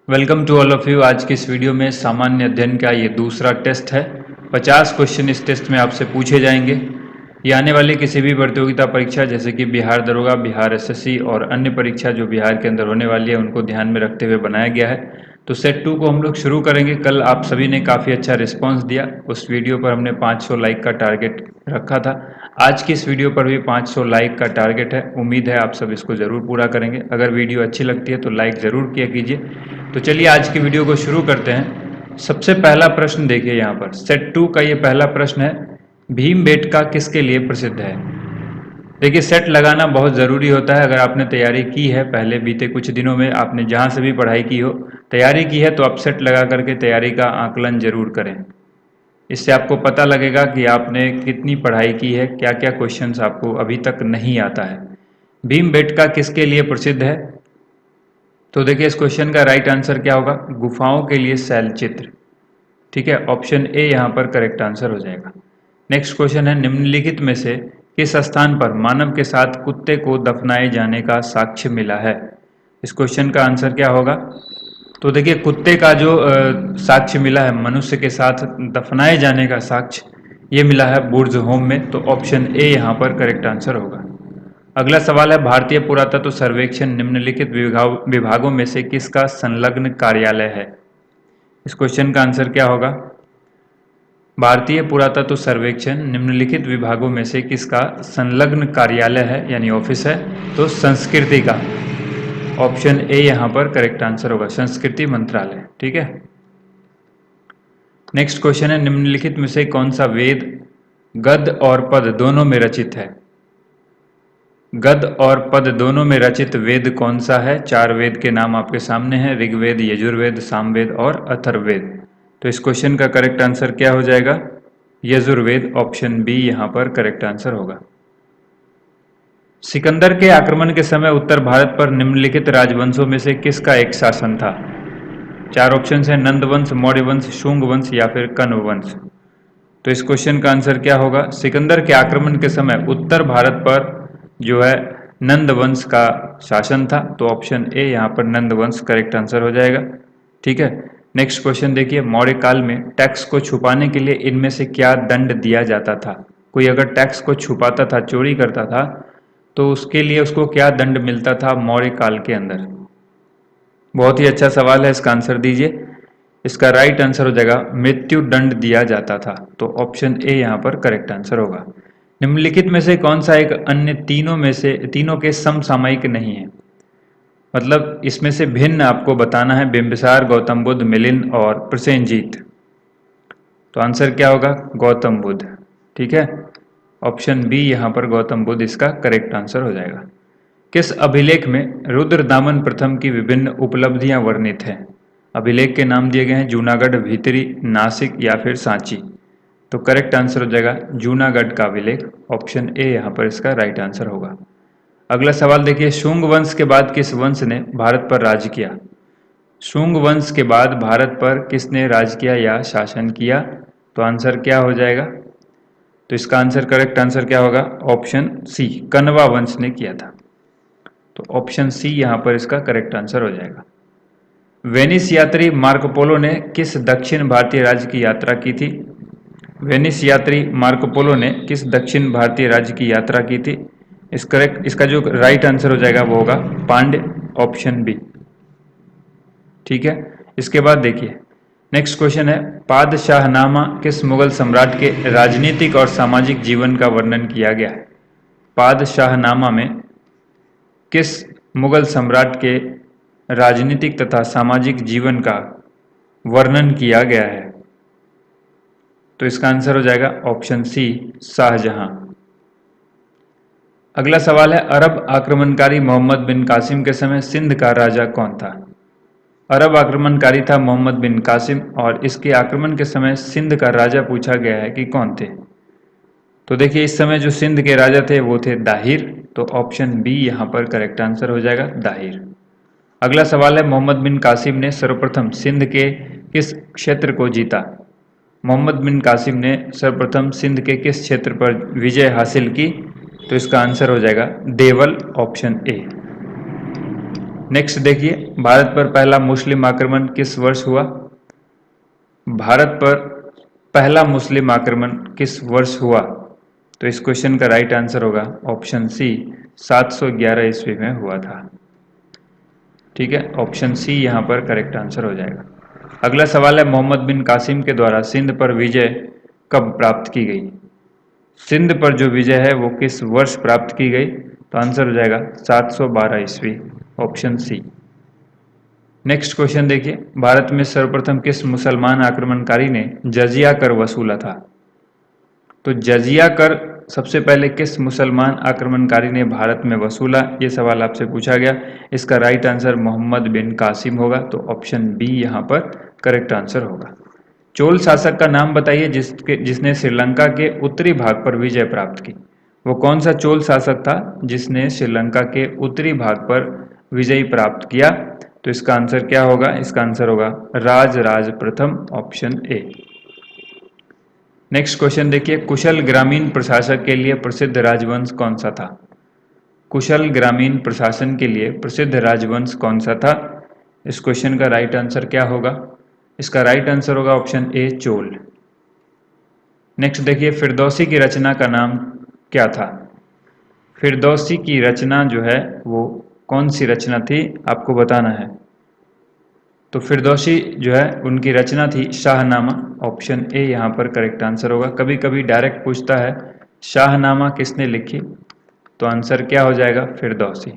Welcome to all of you. आज की इस वीडियो में सामान्य अध्ययन का ये दूसरा टेस्ट है। 50 क्वेश्चन इस टेस्ट में आपसे पूछे जाएंगे। ये आने वाली किसी भी प्रतियोगिता परीक्षा जैसे कि बिहार दरोगा, बिहार एसएससी और अन्य परीक्षा जो बिहार के अंदर होने वाली है उनको ध्यान में रखते हुए बनाया गया है। तो सेट 2 को हम लोग शुरू करेंगे। कल आप सभी ने काफ़ी अच्छा रिस्पॉन्स दिया। उस वीडियो पर हमने 500 लाइक का टारगेट रखा था। आज की इस वीडियो पर भी 500 लाइक का टारगेट है। उम्मीद है आप सब इसको ज़रूर पूरा करेंगे। अगर वीडियो अच्छी लगती है तो लाइक ज़रूर किया कीजिए। तो चलिए आज की वीडियो को शुरू करते हैं। सबसे पहला प्रश्न देखिए यहाँ पर सेट 2 का ये पहला प्रश्न है, भीमबेटका किसके लिए प्रसिद्ध है। देखिए सेट लगाना बहुत ज़रूरी होता है। अगर आपने तैयारी की है, पहले बीते कुछ दिनों में आपने जहाँ से भी पढ़ाई की हो, तैयारी की है, तो आप सेट लगा करके तैयारी का आकलन जरूर करें। इससे आपको पता लगेगा कि आपने कितनी पढ़ाई की है, क्या क्या क्वेश्चंस आपको अभी तक नहीं आता है। भीमबेटका किसके लिए प्रसिद्ध है? तो देखिए इस क्वेश्चन का राइट आंसर क्या होगा, गुफाओं के लिए शैल चित्र। ठीक है, ऑप्शन ए यहाँ पर करेक्ट आंसर हो जाएगा। नेक्स्ट क्वेश्चन है, निम्नलिखित में से किस स्थान पर मानव के साथ कुत्ते को दफनाए जाने का साक्ष्य मिला है। इस क्वेश्चन का आंसर क्या होगा? तो देखिए कुत्ते का जो साक्ष्य मिला है, मनुष्य के साथ दफनाए जाने का साक्ष्य, ये मिला है बुर्ज होम में। तो ऑप्शन ए यहाँ पर करेक्ट आंसर होगा। अगला सवाल है, भारतीय पुरातत्व सर्वेक्षण निम्नलिखित विभागों में से किसका संलग्न कार्यालय है। इस क्वेश्चन का आंसर क्या होगा? भारतीय पुरातत्व सर्वेक्षण निम्नलिखित विभागों में से किसका संलग्न कार्यालय है यानी ऑफिस है। तो संस्कृति का। ऑप्शन ए यहाँ पर करेक्ट आंसर होगा, संस्कृति मंत्रालय। ठीक है। नेक्स्ट क्वेश्चन है, निम्नलिखित में से कौन सा वेद गद्य और पद दोनों में रचित है। गद्य और पद दोनों में रचित वेद कौन सा है? 4 वेद के नाम आपके सामने हैं, ऋग्वेद, यजुर्वेद, सामवेद और अथर्ववेद। तो इस क्वेश्चन का करेक्ट आंसर क्या हो जाएगा? यजुर्वेद। ऑप्शन बी यहाँ पर करेक्ट आंसर होगा। सिकंदर के आक्रमण के समय उत्तर भारत पर निम्नलिखित राजवंशों में से किसका एक शासन था? 4 ऑप्शन है, नंद वंश, मौर्य वंश, शुंग वंश या फिर कण्व वंश। तो इस क्वेश्चन का आंसर क्या होगा? सिकंदर के आक्रमण के समय उत्तर भारत पर जो है नंद वंश का शासन था। तो ऑप्शन ए यहाँ पर नंद वंश करेक्ट आंसर हो जाएगा। ठीक है। नेक्स्ट क्वेश्चन देखिए, मौर्य काल में टैक्स को छुपाने के लिए इनमें से क्या दंड दिया जाता था। कोई अगर टैक्स को छुपाता था, चोरी करता था, तो उसके लिए उसको क्या दंड मिलता था मौर्य काल के अंदर? बहुत ही अच्छा सवाल है, इसका आंसर दीजिए। इसका राइट आंसर हो जाएगा मृत्यु दंड दिया जाता था। तो ऑप्शन ए यहाँ पर करेक्ट आंसर होगा। निम्नलिखित में से कौन सा एक अन्य तीनों के समसामयिक नहीं है। मतलब इसमें से भिन्न आपको बताना है, बिंबिसार, गौतम बुद्ध, मिलिंद और प्रसेनजीत। तो आंसर क्या होगा? गौतम बुद्ध। ठीक है। ऑप्शन बी यहाँ पर गौतम बुद्ध इसका करेक्ट आंसर हो जाएगा। किस अभिलेख में रुद्रदामन प्रथम की विभिन्न उपलब्धियां वर्णित हैं? अभिलेख के नाम दिए गए हैं, जूनागढ़, भीतरी, नासिक या फिर सांची। तो करेक्ट आंसर हो जाएगा जूनागढ़ का अभिलेख। ऑप्शन ए यहाँ पर इसका राइट आंसर होगा। अगला सवाल देखिए, शुंग वंश के बाद किस वंश ने भारत पर राज किया। शुंग वंश के बाद भारत पर किसने राज किया या शासन किया? तो आंसर क्या हो जाएगा? तो इसका आंसर करेक्ट आंसर क्या होगा? ऑप्शन सी, कण्वा वंश ने किया था। तो ऑप्शन सी यहाँ पर इसका करेक्ट आंसर हो जाएगा। वेनिस यात्री मार्को पोलो ने किस दक्षिण भारतीय राज्य की यात्रा की थी? वेनिस यात्री मार्को पोलो ने किस दक्षिण भारतीय राज्य की यात्रा की थी? इसका जो राइट आंसर हो जाएगा वो होगा पांड्य। Option B. ठीक है। इसके बाद देखिए नेक्स्ट क्वेश्चन है, पादशाहनामा किस मुगल सम्राट के राजनीतिक और सामाजिक जीवन का वर्णन किया गया है। पादशाहनामा में किस मुगल सम्राट के राजनीतिक तथा सामाजिक जीवन का वर्णन किया गया है? तो इसका आंसर हो जाएगा ऑप्शन सी, शाहजहां। अगला सवाल है, अरब आक्रमणकारी मोहम्मद बिन कासिम के समय सिंध का राजा कौन था। अरब आक्रमणकारी था मोहम्मद बिन कासिम और इसके आक्रमण के समय सिंध का राजा पूछा गया है कि कौन थे। तो देखिए इस समय जो सिंध के राजा थे वो थे दाहिर। तो ऑप्शन बी यहाँ पर करेक्ट आंसर हो जाएगा, दाहिर। अगला सवाल है, मोहम्मद बिन कासिम ने सर्वप्रथम सिंध के किस क्षेत्र को जीता। मोहम्मद बिन कासिम ने सर्वप्रथम सिंध के किस क्षेत्र पर विजय हासिल की? तो इसका आंसर हो जाएगा देवल। Option A. नेक्स्ट देखिए, भारत पर पहला मुस्लिम आक्रमण किस वर्ष हुआ? भारत पर पहला मुस्लिम आक्रमण किस वर्ष हुआ? तो इस क्वेश्चन का राइट आंसर होगा ऑप्शन सी, 711 ईस्वी में हुआ था। ठीक है, ऑप्शन सी यहाँ पर करेक्ट आंसर हो जाएगा। अगला सवाल है, मोहम्मद बिन कासिम के द्वारा सिंध पर विजय कब प्राप्त की गई? सिंध पर जो विजय है वो किस वर्ष प्राप्त की गई? तो आंसर हो जाएगा 712 ईस्वी, ऑप्शन सी। नेक्स्ट क्वेश्चन देखिए, भारत में सर्वप्रथम किस मुसलमान आक्रमणकारी ने जजिया कर वसूला था? तो जजिया कर सबसे पहले किस मुसलमान आक्रमणकारी ने भारत में वसूला, ये सवाल आपसे पूछा गया। इसका राइट आंसर मोहम्मद बिन कासिम होगा, तो ऑप्शन बी यहाँ पर करेक्ट आंसर होगा। चोल शासक का नाम बताइए जिसने श्रीलंका के उत्तरी भाग पर विजय प्राप्त की। वो कौन सा चोल शासक था जिसने श्रीलंका के उत्तरी भाग पर विजय प्राप्त किया? तो इसका आंसर क्या होगा? इसका आंसर होगा राजराज प्रथम, ऑप्शन ए। नेक्स्ट क्वेश्चन देखिए, कुशल ग्रामीण प्रशासक के लिए प्रसिद्ध राजवंश कौन सा था? कुशल ग्रामीण प्रशासन के लिए प्रसिद्ध राजवंश कौन सा था? इस क्वेश्चन का राइट आंसर क्या होगा? इसका राइट आंसर होगा ऑप्शन ए, चोल। नेक्स्ट देखिए, फिरदौसी की रचना का नाम क्या था? फिरदौसी की रचना जो है वो कौन सी रचना थी, आपको बताना है। तो फिरदौसी जो है उनकी रचना थी शाहनामा, ऑप्शन ए यहाँ पर करेक्ट आंसर होगा। कभी कभी डायरेक्ट पूछता है शाहनामा किसने लिखी, तो आंसर क्या हो जाएगा? फिरदौसी।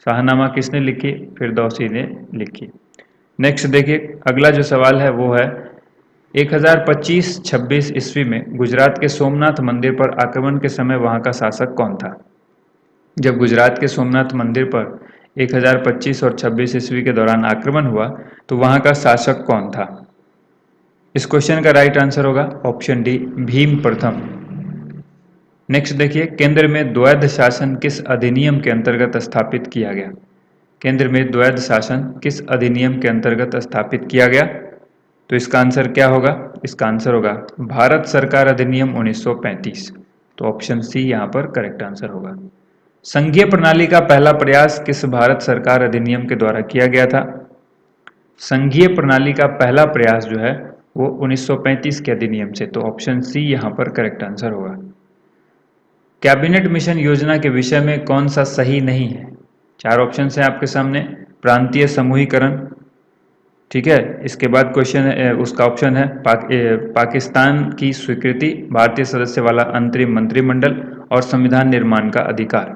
शाहनामा किसने लिखी? फिरदौसी ने लिखी। नेक्स्ट देखिए, अगला जो सवाल है वो है 1025-26 ईस्वी में गुजरात के सोमनाथ मंदिर पर आक्रमण के समय वहां का शासक कौन था? जब गुजरात के सोमनाथ मंदिर पर 1025 और 26 ईस्वी के दौरान आक्रमण हुआ तो वहां का शासक कौन था? इस क्वेश्चन का राइट आंसर होगा ऑप्शन डी, भीम प्रथम। नेक्स्ट देखिए, केंद्र में द्वैध शासन किस अधिनियम के अंतर्गत स्थापित किया गया? केंद्र में द्वैध शासन किस अधिनियम के अंतर्गत स्थापित किया गया? तो इसका आंसर क्या होगा? इसका आंसर होगा भारत सरकार अधिनियम 1935, तो ऑप्शन सी यहाँ पर करेक्ट आंसर होगा। संघीय प्रणाली का पहला प्रयास किस भारत सरकार अधिनियम के द्वारा किया गया था? संघीय प्रणाली का पहला प्रयास जो है वो 1935 के अधिनियम से, तो ऑप्शन सी यहाँ पर करेक्ट आंसर होगा। कैबिनेट मिशन योजना के विषय में कौन सा सही नहीं है? चार ऑप्शन है आपके सामने। प्रांतीय समूहीकरण, ठीक है, इसके बाद क्वेश्चन है उसका ऑप्शन है पाकिस्तान की स्वीकृति, भारतीय सदस्य वाला अंतरिम मंत्रिमंडल और संविधान निर्माण का अधिकार।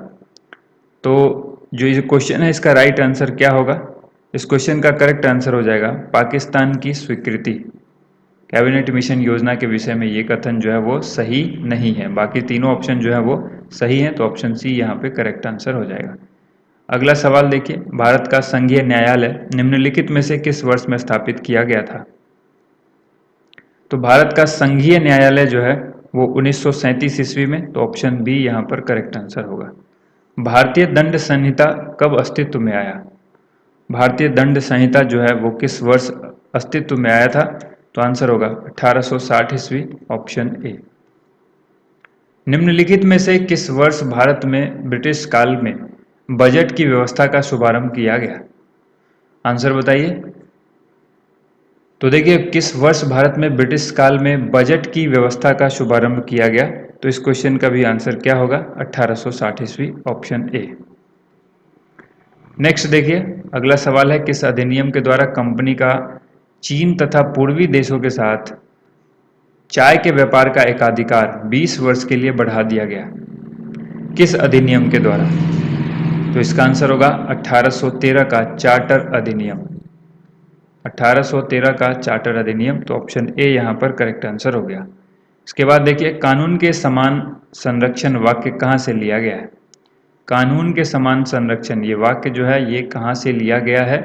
तो जो ये क्वेश्चन है इसका राइट आंसर क्या होगा? इस क्वेश्चन का करेक्ट आंसर हो जाएगा पाकिस्तान की स्वीकृति। कैबिनेट मिशन योजना के विषय में ये कथन जो है वो सही नहीं है, बाकी तीनों ऑप्शन जो है वो सही है, तो ऑप्शन सी यहाँ पे करेक्ट आंसर हो जाएगा। अगला सवाल देखिए, भारत का संघीय न्यायालय निम्नलिखित में से किस वर्ष में स्थापित किया गया था? तो भारत का संघीय न्यायालय जो है वो 1937 ईस्वी में, तो ऑप्शन बी यहाँ पर करेक्ट आंसर होगा। भारतीय दंड संहिता कब अस्तित्व में आया? भारतीय दंड संहिता जो है वो किस वर्ष अस्तित्व में आया था? तो आंसर होगा 1860 ईस्वी, ऑप्शन ए। निम्नलिखित में से किस वर्ष भारत में ब्रिटिश काल में बजट की व्यवस्था का शुभारंभ किया गया? आंसर बताइए। तो देखिए, किस वर्ष भारत में ब्रिटिश काल में बजट की व्यवस्था का शुभारंभ किया गया? तो इस क्वेश्चन का भी आंसर क्या होगा? 1860 ईस्वी, ऑप्शन ए। नेक्स्ट देखिए, अगला सवाल है, किस अधिनियम के द्वारा कंपनी का चीन तथा पूर्वी देशों के साथ चाय के व्यापार का एकाधिकार 20 वर्ष के लिए बढ़ा दिया गया? किस अधिनियम के द्वारा? तो इसका आंसर होगा 1813 का चार्टर अधिनियम। 1813 का चार्टर अधिनियम, तो ऑप्शन ए यहाँ पर करेक्ट आंसर हो गया। इसके बाद देखिए, कानून के समान संरक्षण वाक्य कहाँ से लिया गया है? कानून के समान संरक्षण, ये वाक्य जो है ये कहाँ से लिया गया है?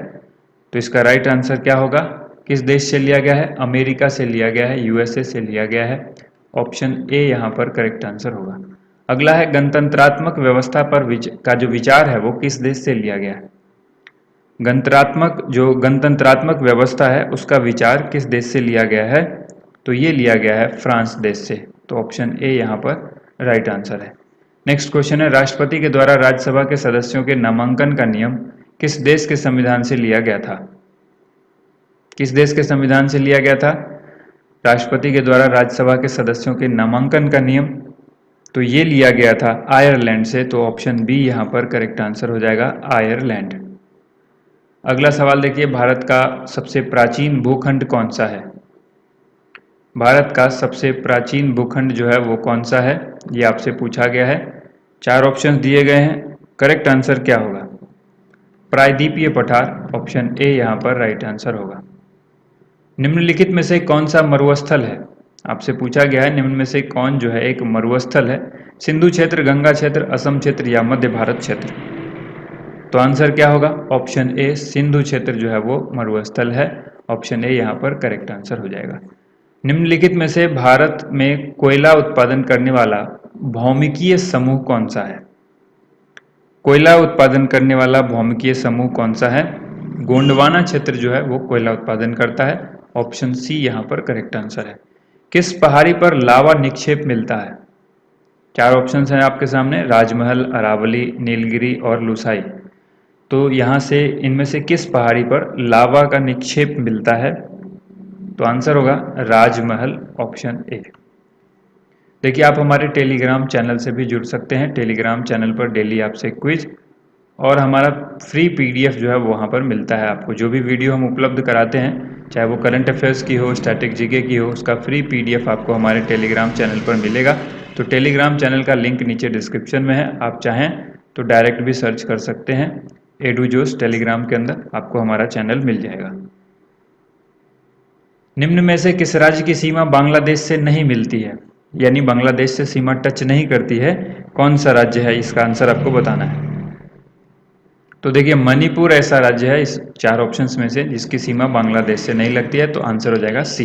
तो इसका राइट आंसर क्या होगा? किस देश से लिया गया है? अमेरिका से लिया गया है, यूएसए से लिया गया है, ऑप्शन ए यहाँ पर करेक्ट आंसर होगा। अगला है, गणतंत्रात्मक व्यवस्था पर का जो विचार है वो किस देश से लिया गया है? गणतंत्रात्मक व्यवस्था है उसका विचार किस देश से लिया गया है? तो ये लिया गया है फ्रांस देश से, तो ऑप्शन ए यहाँ पर राइट आंसर है। नेक्स्ट क्वेश्चन है, राष्ट्रपति के द्वारा राज्यसभा के सदस्यों के नामांकन का नियम किस देश के संविधान से लिया गया था? किस देश के संविधान से लिया गया था राष्ट्रपति के द्वारा राज्यसभा के सदस्यों के नामांकन का नियम? तो ये लिया गया था आयरलैंड से, तो ऑप्शन बी यहाँ पर करेक्ट आंसर हो जाएगा, आयरलैंड। अगला सवाल देखिए, भारत का सबसे प्राचीन भूखंड कौन सा है? भारत का सबसे प्राचीन भूखंड जो है वो कौन सा है, ये आपसे पूछा गया है। 4 ऑप्शन दिए गए हैं, करेक्ट आंसर क्या होगा? प्रायद्वीपीय पठार, ऑप्शन ए यहाँ पर राइट आंसर होगा। निम्नलिखित में से कौन सा मरुस्थल है? आपसे पूछा गया है निम्न में से कौन जो है एक मरुस्थल है? सिंधु क्षेत्र, गंगा क्षेत्र, असम क्षेत्र या मध्य भारत क्षेत्र? तो आंसर क्या होगा? ऑप्शन ए, सिंधु क्षेत्र जो है वो मरुस्थल है। ऑप्शन ए यहाँ पर करेक्ट आंसर हो जाएगा। निम्नलिखित में से भारत में कोयला उत्पादन करने वाला भौमिकीय समूह कौन सा है? कोयला उत्पादन करने वाला भौमिकीय समूह कौन सा है? गोंडवाना क्षेत्र जो है वो कोयला उत्पादन करता है। ऑप्शन सी यहाँ पर करेक्ट आंसर है। किस पहाड़ी पर लावा निक्षेप मिलता है? 4 ऑप्शंस हैं आपके सामने, राजमहल, अरावली, नीलगिरी और लुसाई। तो यहाँ से इनमें से किस पहाड़ी पर लावा का निक्षेप मिलता है? तो आंसर होगा राजमहल, ऑप्शन ए। देखिए, आप हमारे टेलीग्राम चैनल से भी जुड़ सकते हैं। टेलीग्राम चैनल पर डेली आपसे क्विज और हमारा फ्री पीडीएफ जो है वहाँ पर मिलता है आपको। जो भी वीडियो हम उपलब्ध कराते हैं, चाहे वो करंट अफेयर्स की हो, स्टैटिक जीके की हो, उसका फ्री पीडीएफ आपको हमारे टेलीग्राम चैनल पर मिलेगा। तो टेलीग्राम चैनल का लिंक नीचे डिस्क्रिप्शन में है, आप चाहें तो डायरेक्ट भी सर्च कर सकते हैं। एडूजोस टेलीग्राम के अंदर आपको हमारा चैनल मिल जाएगा। निम्न में से किस राज्य की सीमा बांग्लादेश से नहीं मिलती है, यानी बांग्लादेश से सीमा टच नहीं करती है? कौन सा राज्य है, इसका आंसर आपको बताना है। तो देखिए, मणिपुर ऐसा राज्य है इस 4 ऑप्शंस में से जिसकी सीमा बांग्लादेश से नहीं लगती है, तो आंसर हो जाएगा सी।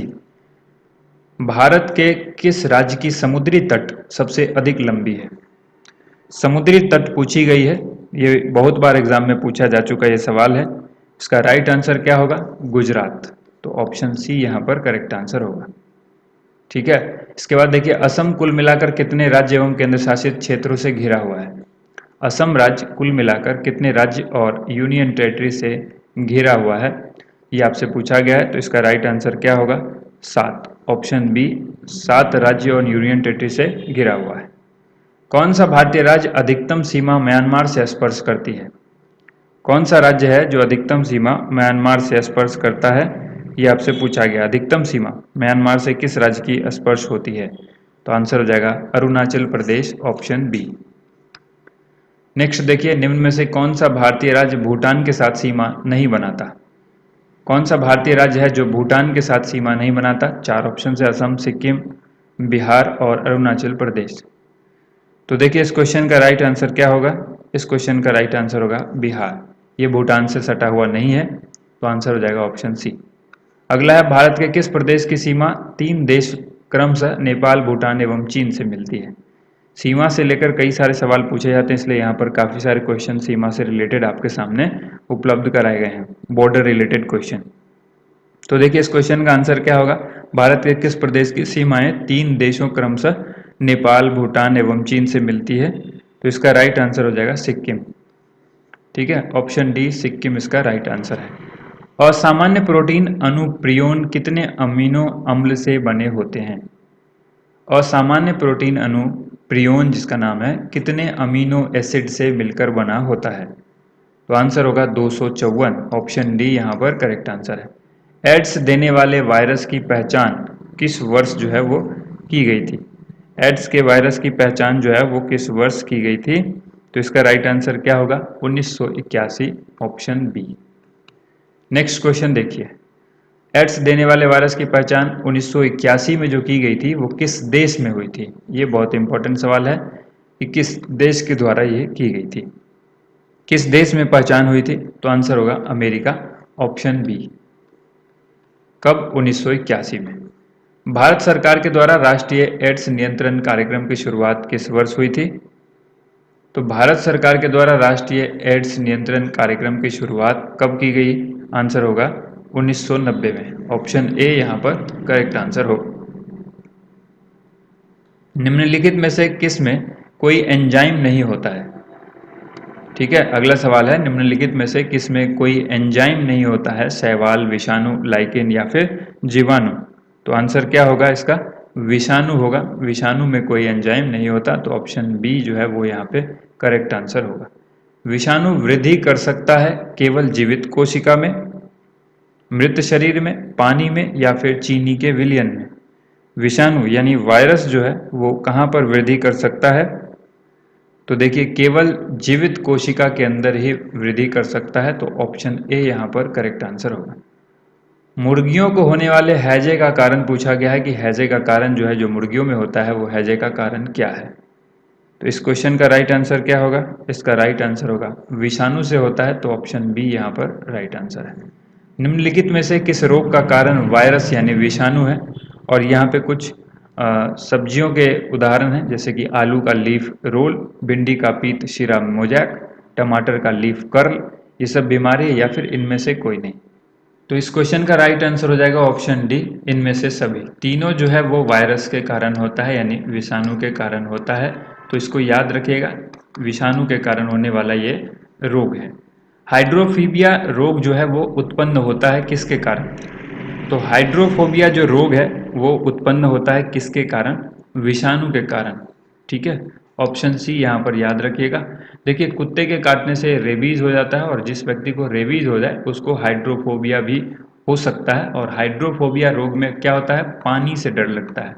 भारत के किस राज्य की समुद्री तट सबसे अधिक लंबी है? समुद्री तट पूछी गई है, ये बहुत बार एग्जाम में पूछा जा चुका ये सवाल है। इसका राइट आंसर क्या होगा? गुजरात। तो ऑप्शन सी यहाँ पर करेक्ट आंसर होगा। ठीक है, इसके बाद देखिए, असम कुल मिलाकर कितने राज्य एवं केंद्र शासित क्षेत्रों से घिरा हुआ है? असम राज्य कुल मिलाकर कितने राज्य और यूनियन टेरिटरी से घिरा हुआ है, ये आपसे पूछा गया है। तो इसका राइट आंसर क्या होगा? 7, ऑप्शन बी, 7 राज्य और यूनियन टेरिटरी से घिरा हुआ है। कौन सा भारतीय राज्य अधिकतम सीमा म्यांमार से स्पर्श करती है? कौन सा राज्य है जो अधिकतम सीमा म्यांमार से स्पर्श करता है, ये आपसे पूछा गया। अधिकतम सीमा म्यांमार से किस राज्य की स्पर्श होती है? तो आंसर हो जाएगा Arunachal Pradesh, option B. Next देखिए, निम्न में से कौन सा भारतीय राज्य भूटान के साथ सीमा नहीं बनाता? कौन सा भारतीय राज्य है जो भूटान के साथ सीमा नहीं बनाता? 4 ऑप्शन है, असम, सिक्किम, बिहार और अरुणाचल प्रदेश। तो देखिए, इस क्वेश्चन का राइट आंसर क्या होगा? इस क्वेश्चन का राइट आंसर होगा बिहार। ये भूटान से सटा हुआ नहीं है, तो आंसर हो जाएगा ऑप्शन सी। अगला है, भारत के किस प्रदेश की सीमा 3 देश क्रमशः नेपाल, भूटान एवं चीन से मिलती है? सीमा से लेकर कई सारे सवाल पूछे जाते हैं, इसलिए यहाँ पर काफ़ी सारे क्वेश्चन सीमा से रिलेटेड आपके सामने उपलब्ध कराए गए हैं, बॉर्डर रिलेटेड क्वेश्चन। तो देखिए, इस क्वेश्चन का आंसर क्या होगा? भारत के किस प्रदेश की सीमाएं 3 देशों क्रमशः नेपाल, भूटान एवं चीन से मिलती है? तो इसका राइट आंसर हो जाएगा सिक्किम। ठीक है, ऑप्शन डी, सिक्किम इसका राइट आंसर है। असामान्य प्रोटीन अणु प्रियोन कितने अमीनो अम्ल से बने होते हैं? असामान्य प्रोटीन अणु प्रियोन जिसका नाम है, कितने अमीनो एसिड से मिलकर बना होता है? तो आंसर होगा 254, ऑप्शन डी यहाँ पर करेक्ट आंसर है। एड्स देने वाले वायरस की पहचान किस वर्ष जो है वो की गई थी? एड्स के वायरस की पहचान जो है वो किस वर्ष की गई थी? तो इसका राइट आंसर क्या होगा? 1981, ऑप्शन बी। नेक्स्ट क्वेश्चन देखिए, एड्स देने वाले वायरस की पहचान 1981 में जो की गई थी वो किस देश में हुई थी? ये बहुत इंपॉर्टेंट सवाल है कि किस देश के द्वारा ये की गई थी, किस देश में पहचान हुई थी? तो आंसर होगा अमेरिका, ऑप्शन बी। कब? 1981 में। भारत सरकार के द्वारा राष्ट्रीय एड्स नियंत्रण कार्यक्रम की शुरुआत किस वर्ष हुई थी? तो भारत सरकार के द्वारा राष्ट्रीय एड्स नियंत्रण कार्यक्रम की शुरुआत कब की गई? आंसर होगा 1990 में, ऑप्शन ए यहाँ पर करेक्ट आंसर हो। निम्नलिखित में से किस में कोई एंजाइम नहीं होता है। ठीक है, अगला सवाल है, निम्नलिखित में से किस में कोई एंजाइम नहीं होता है? शैवाल, विषाणु, लाइकेन या फिर जीवाणु? तो आंसर क्या होगा इसका? विषाणु होगा। विषाणु में कोई एंजाइम नहीं होता, तो ऑप्शन बी जो है वो यहाँ पे करेक्ट आंसर होगा। विषाणु वृद्धि कर सकता है केवल जीवित कोशिका में, मृत शरीर में, पानी में या फिर चीनी के विलयन में? विषाणु यानी वायरस जो है वो कहाँ पर वृद्धि कर सकता है? तो देखिए केवल जीवित कोशिका के अंदर ही वृद्धि कर सकता है, तो ऑप्शन ए यहाँ पर करेक्ट आंसर होगा। मुर्गियों को होने वाले हैजे का कारण पूछा गया है कि हैजे का कारण जो है जो मुर्गियों में होता है वो हैजे का कारण क्या है? तो इस क्वेश्चन का राइट आंसर क्या होगा? इसका राइट आंसर होगा विषाणु से होता है, तो ऑप्शन बी यहाँ पर राइट आंसर है। निम्नलिखित में से किस रोग का कारण वायरस यानी विषाणु है? और यहाँ पे कुछ सब्जियों के उदाहरण हैं, जैसे कि आलू का लीफ रोल, भिंडी का पीत शिरा मोजैक, टमाटर का लीफ कर्ल। ये सब बीमारी है या फिर इनमें से कोई नहीं? तो इस क्वेश्चन का राइट आंसर हो जाएगा ऑप्शन डी, इनमें से सभी। तीनों जो है वो वायरस के कारण होता है, यानी विषाणु के कारण होता है। तो इसको याद रखिएगा, विषाणु के कारण होने वाला ये रोग है। हाइड्रोफीबिया रोग जो है वो उत्पन्न होता है किसके कारण? तो हाइड्रोफोबिया जो रोग है वो उत्पन्न होता है किसके कारण? विषाणु के कारण। ठीक है, ऑप्शन सी यहाँ पर याद रखिएगा। देखिए कुत्ते के काटने से रेबीज हो जाता है, और जिस व्यक्ति को रेबीज हो जाए उसको हाइड्रोफोबिया भी हो सकता है। और हाइड्रोफोबिया रोग में क्या होता है? पानी से डर लगता है।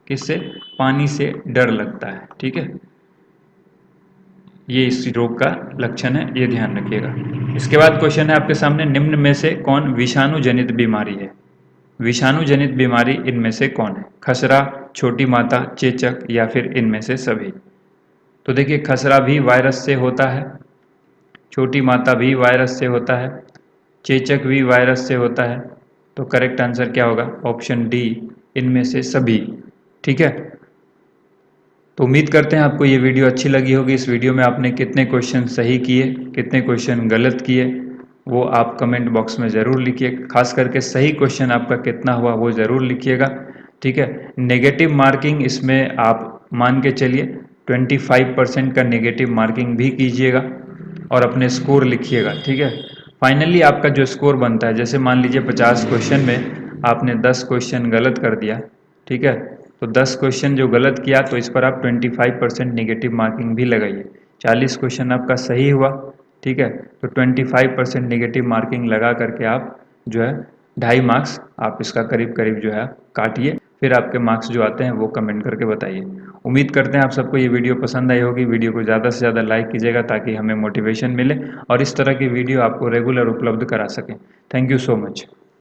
किससे? पानी से डर लगता है। ठीक है, ये इस रोग का लक्षण है, ये ध्यान रखिएगा। इसके बाद क्वेश्चन है आपके सामने, निम्न में से कौन विषाणु जनित बीमारी है? विषाणु जनित बीमारी इनमें से कौन है? खसरा, छोटी माता, चेचक या फिर इनमें से सभी? तो देखिए खसरा भी वायरस से होता है, छोटी माता भी वायरस से होता है, चेचक भी वायरस से होता है। तो करेक्ट आंसर क्या होगा? ऑप्शन डी, इनमें से सभी। ठीक है, तो उम्मीद करते हैं आपको ये वीडियो अच्छी लगी होगी। इस वीडियो में आपने कितने क्वेश्चन सही किए, कितने क्वेश्चन गलत किए, वो आप कमेंट बॉक्स में ज़रूर लिखिए। खास करके सही क्वेश्चन आपका कितना हुआ वो ज़रूर लिखिएगा। ठीक है, नेगेटिव मार्किंग इसमें आप मान के चलिए 25% का नेगेटिव मार्किंग भी कीजिएगा और अपने स्कोर लिखिएगा। ठीक है, फाइनली आपका जो स्कोर बनता है, जैसे मान लीजिए 50 क्वेश्चन में आपने 10 क्वेश्चन गलत कर दिया। ठीक है, तो 10 क्वेश्चन जो गलत किया तो इस पर आप 25% नेगेटिव मार्किंग भी लगाइए। 40 क्वेश्चन आपका सही हुआ, ठीक है, तो 25% नेगेटिव मार्किंग लगा करके आप जो है 2.5 मार्क्स आप इसका करीब करीब जो है काटिए। फिर आपके मार्क्स जो आते हैं वो कमेंट करके बताइए। उम्मीद करते हैं आप सबको ये वीडियो पसंद आई होगी। वीडियो को ज़्यादा से ज़्यादा लाइक कीजिएगा ताकि हमें मोटिवेशन मिले और इस तरह की वीडियो आपको रेगुलर उपलब्ध करा सकें। Thank you so much.